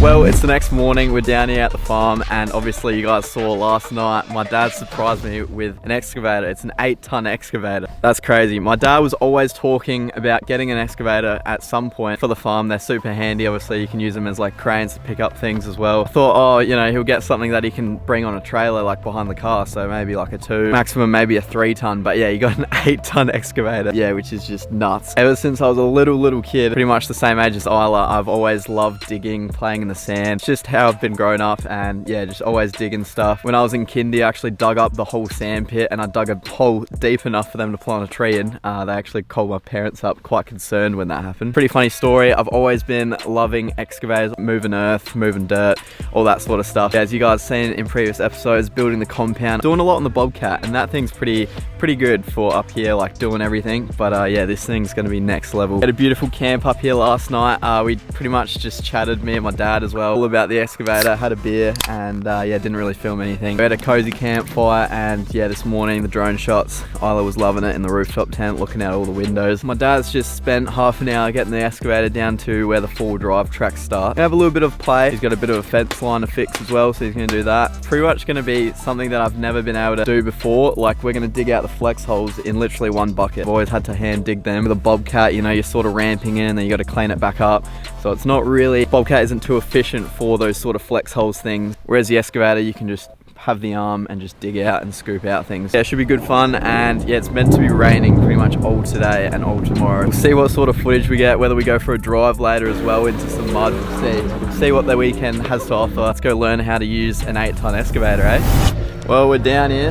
Well, it's the next morning, we're down here at the farm, and obviously you guys saw last night my dad surprised me with an excavator. It's an 8-ton excavator. That's crazy. My dad was always talking about getting an excavator at some point for the farm. They're super handy. Obviously you can use them as like cranes to pick up things as well. I thought, oh, you know, he'll get something that he can bring on a trailer like behind the car, so maybe like a 2, maximum maybe a 3-ton, but yeah, he got an 8-ton excavator. Yeah, which is just nuts. Ever since I was a little kid, pretty much the same age as Isla, I've always loved digging, playing in the sand. It's just how I've been growing up, and yeah, just always digging stuff. When I was in kindy, I actually dug up the whole sand pit, and I dug a hole deep enough for them to plant a tree in. They actually called my parents up, quite concerned when that happened. Pretty funny story. I've always been loving excavators, moving earth, moving dirt, all that sort of stuff. As you guys seen in previous episodes, building the compound, doing a lot on the Bobcat, and that thing's pretty good for up here, like doing everything. But yeah, this thing's gonna be next level. We had a beautiful camp up here last night. We pretty much just chatted, me and my dad as well, all about the excavator, had a beer, and yeah, didn't really film anything. We had a cozy campfire, and yeah, this morning the drone shots, Isla was loving it in the rooftop tent, looking out all the windows. My dad's just spent half an hour getting the excavator down to where the 4-wheel-drive tracks start. We have a little bit of play. He's got a bit of a fence line to fix as well, so he's gonna do that. Pretty much gonna be something that I've never been able to do before. Like, we're gonna dig out the flex holes in literally one bucket. I've always had to hand dig them. With a Bobcat, you know, you're sort of ramping in, then you gotta clean it back up. So it's not really, Bobcat isn't too efficient for those sort of flex holes things. Whereas the excavator, you can just have the arm and just dig out and scoop out things. Yeah, it should be good fun, and yeah, it's meant to be raining pretty much all today and all tomorrow. We'll see what sort of footage we get, whether we go for a drive later as well into some mud. We'll see what the weekend has to offer. Let's go learn how to use an 8-ton excavator, eh? Well, we're down here.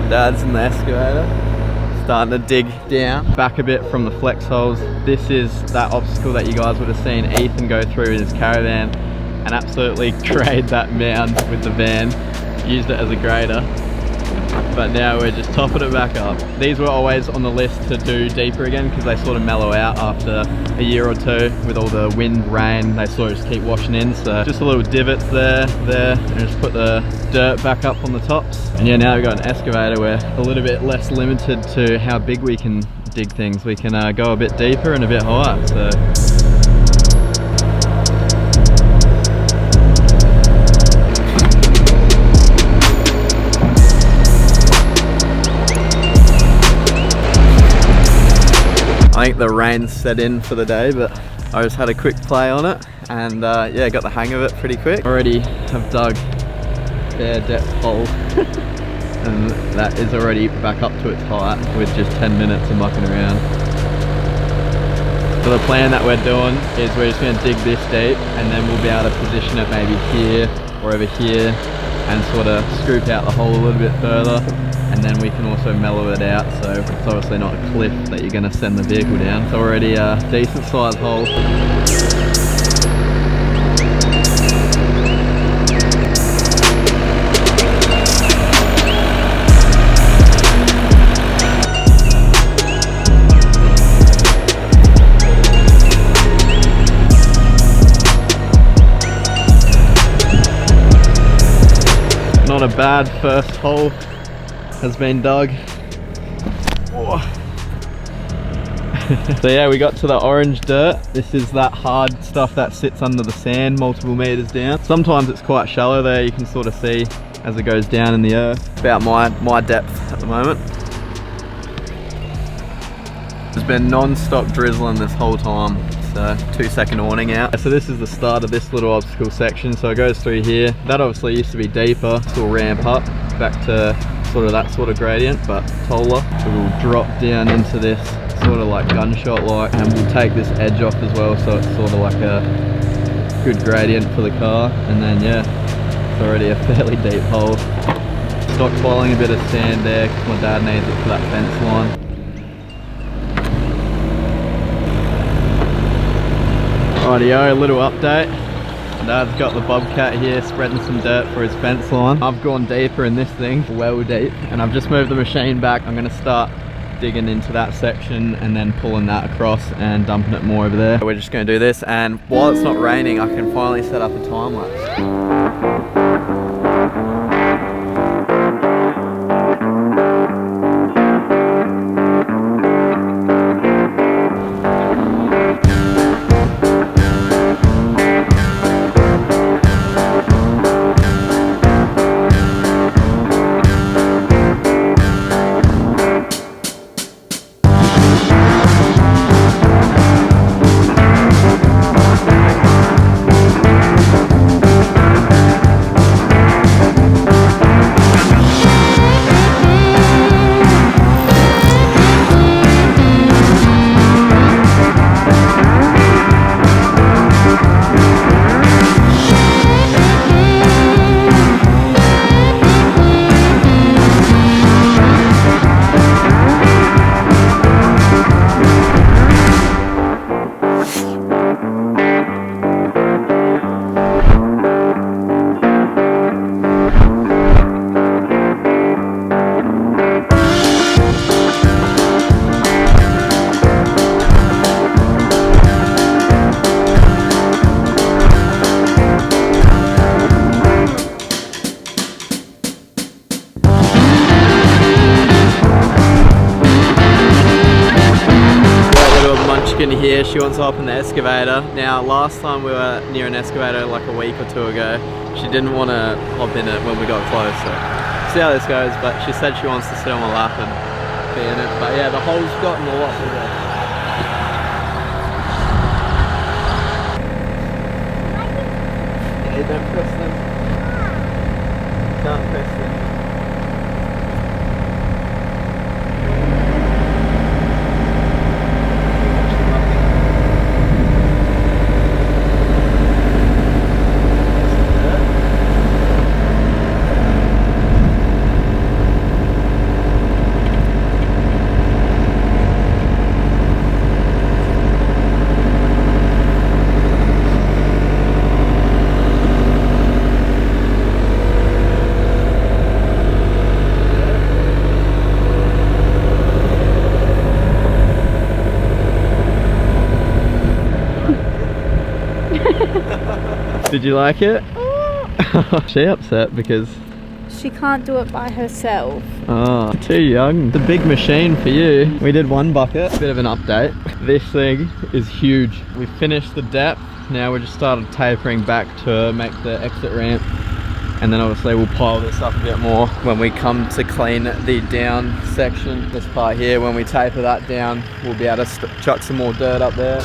Dad's in the excavator, starting to dig down back a bit from the flex holes. This is that obstacle that you guys would have seen Ethan go through in his caravan and absolutely grade that mound with the van. Used it as a grader, but now we're just topping it back up. These were always on the list to do deeper again because they sort of mellow out after a year or two with all the wind, rain. They sort of just keep washing in, so just a little divots there, and just put the dirt back up on the tops. And yeah, now we've got an excavator. We're a little bit less limited to how big we can dig things. We can go a bit deeper and a bit higher, so. I think the rain set in for the day, but I just had a quick play on it, and yeah, got the hang of it pretty quick. Already have dug bare depth hole, and that is already back up to its height with just 10 minutes of mucking around. So the plan that we're doing is we're just going to dig this deep, and then we'll be able to position it maybe here or over here, and sort of scoop out the hole a little bit further. And then we can also mellow it out, so it's obviously not a cliff that you're going to send the vehicle down. It's already a decent sized hole. Not a bad first hole has been dug. So yeah, we got to the orange dirt. This is that hard stuff that sits under the sand multiple meters down. Sometimes it's quite shallow there, you can sort of see as it goes down in the earth. About my depth at the moment. There's been non-stop drizzling this whole time. So 2-second warning out. So this is the start of this little obstacle section. So it goes through here. That obviously used to be deeper. Still ramp up back to sort of that sort of gradient, but taller. So we'll drop down into this sort of like gunshot like, and we'll take this edge off as well, so it's sort of like a good gradient for the car. And then yeah, it's already a fairly deep hole. Stockpiling a bit of sand there because my dad needs it for that fence line. Rightio, a little update. Dad's got the bobcat here spreading some dirt for his fence line. I've gone deeper in this thing, well deep, and I've just moved the machine back. I'm gonna start digging into that section and then pulling that across and dumping it more over there. We're just gonna do this, and while it's not raining, I can finally set up a time lapse. Here, she wants to hop in the excavator. Now, last time we were near an excavator like a week or two ago, she didn't want to hop in it when we got close, so see how this goes, but she said she wants to sit on my lap and be in it. But yeah, the hole's gotten a lot bigger. Yeah, don't press them. Can't press them. Did you like it? She upset because she can't do it by herself. Oh, too young. It's a big machine for you. We did one bucket. Bit of an update. This thing is huge. We finished the depth. Now we just started tapering back to make the exit ramp. And then obviously we'll pile this up a bit more when we come to clean the down section. This part here, when we taper that down, we'll be able to chuck some more dirt up there.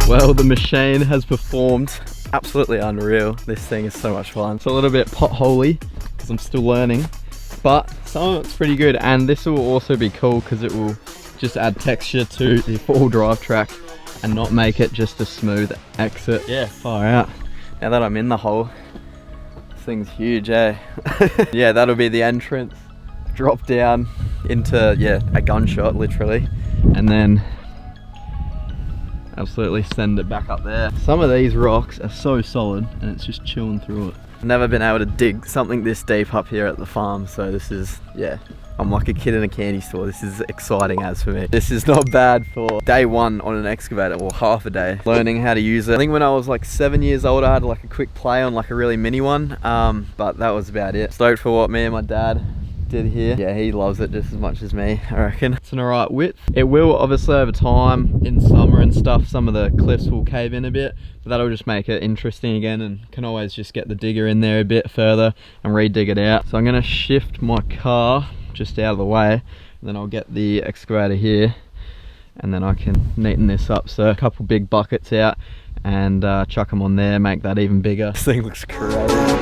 Well, the machine has performed absolutely unreal. This thing is so much fun. It's a little bit potholey because I'm still learning, but some of it's pretty good. And this will also be cool because it will just add texture to the 4-wheel drive track and not make it just a smooth exit. Yeah, far out. Now that I'm in the hole, this thing's huge, eh? Yeah, that'll be the entrance. Drop down into, yeah, a gunshot literally, and then absolutely send it back up there. Some of these rocks are so solid and it's just chilling through it. Never been able to dig something this deep up here at the farm, so this is, yeah, I'm like a kid in a candy store. This is exciting as for me. This is not bad for day one on an excavator, or half a day learning how to use it. I think when I was like 7 years old, I had like a quick play on like a really mini one, but that was about it. Stoked for what me and my dad did here. Yeah, he loves it just as much as me, I reckon. It's an alright width. It will obviously over time, in summer and stuff, some of the cliffs will cave in a bit, but that'll just make it interesting again, and can always just get the digger in there a bit further and re-dig it out. So I'm gonna shift my car just out of the way, and then I'll get the excavator here, and then I can neaten this up. So a couple big buckets out and chuck them on there, make that even bigger. This thing looks crazy.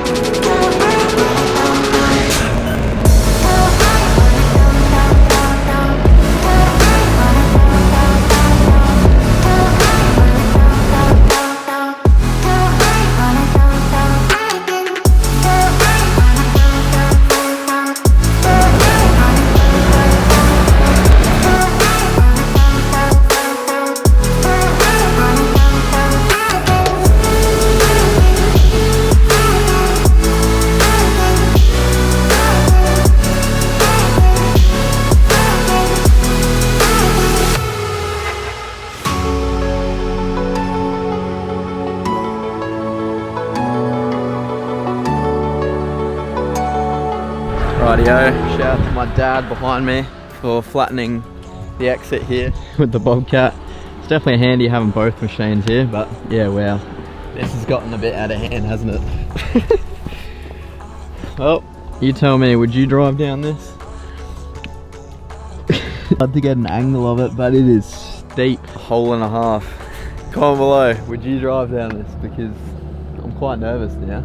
Rightio, shout out to my dad behind me for flattening the exit here with the Bobcat. It's definitely handy having both machines here, but yeah, wow. This has gotten a bit out of hand, hasn't it? Well, you tell me, would you drive down this? Hard to get an angle of it, but it is steep. A hole and a half. Comment below, would you drive down this? Because I'm quite nervous now.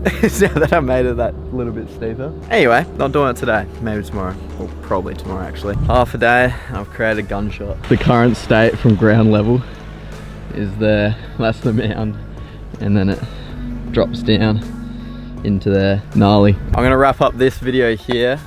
Now that I made it that little bit steeper. Anyway, not doing it today, maybe tomorrow, or probably tomorrow actually. Half a day, I've created a gunshot. The current state from ground level is there, that's the mound, and then it drops down into there, gnarly. I'm gonna wrap up this video here.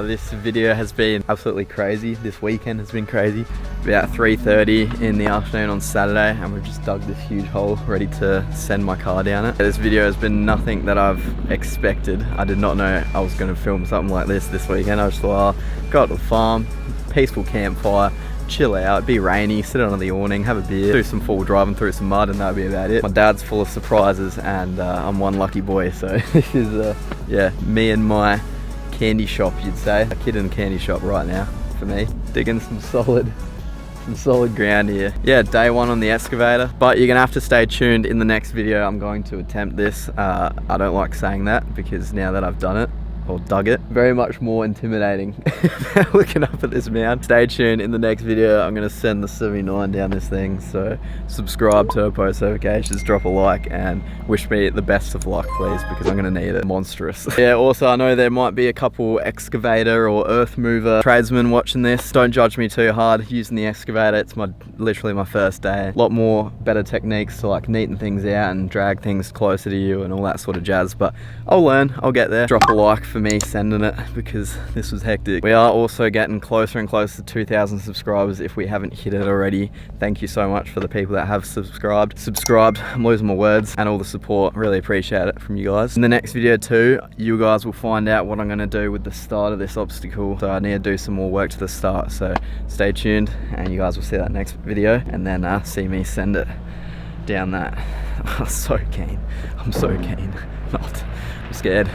This video has been absolutely crazy. This weekend has been crazy. About 3:30 in the afternoon on Saturday, and we've just dug this huge hole ready to send my car down it. This video has been nothing that I've expected. I did not know I was gonna film something like this weekend. I just thought, go out to the farm, peaceful campfire, chill out, be rainy, sit under the awning, have a beer, do some full driving through some mud, and that'll be about it. My dad's full of surprises, and I'm one lucky boy, so this is yeah, me and my candy shop, you'd say. A kid in a candy shop right now for me, digging some solid ground here. Yeah, day one on the excavator, but you're gonna have to stay tuned. In the next video I'm going to attempt this. I don't like saying that, because now that I've done it, or dug it, very much more intimidating looking up at this mound. Stay tuned. In the next video I'm gonna send the 79 down this thing, so subscribe, turn post notifications, drop a like, and wish me the best of luck please, because I'm gonna need it. Monstrous. Yeah, also I know there might be a couple excavator or earth mover tradesmen watching this. Don't judge me too hard using the excavator. It's literally my first day. A lot more better techniques to like neaten things out and drag things closer to you and all that sort of jazz, but I'll learn, I'll get there. Drop a like for me sending it, because this was hectic. We are also getting closer and closer to 2,000 subscribers if we haven't hit it already. Thank you so much for the people that have subscribed. I'm losing my words, and all the support. Really appreciate it from you guys. In the next video too, you guys will find out what I'm going to do with the start of this obstacle. So I need to do some more work to the start, so stay tuned, and you guys will see that next video, and then see me send it down that. I'm so keen. I'm so keen. I'm scared.